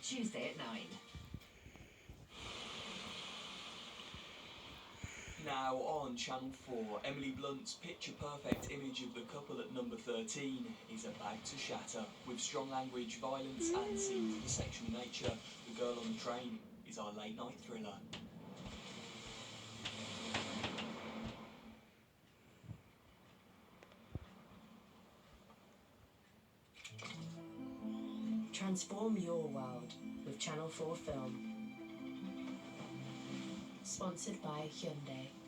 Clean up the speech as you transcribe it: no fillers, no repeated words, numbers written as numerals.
Tuesday at 9. Now on Channel 4, Emily Blunt's picture-perfect image of the couple at number 13 is a bag to shatter. With strong language, violence and scenes of a sexual nature, The Girl on the Train is our late-night thriller. Transform your world with Channel 4 Film. Sponsored by Hyundai.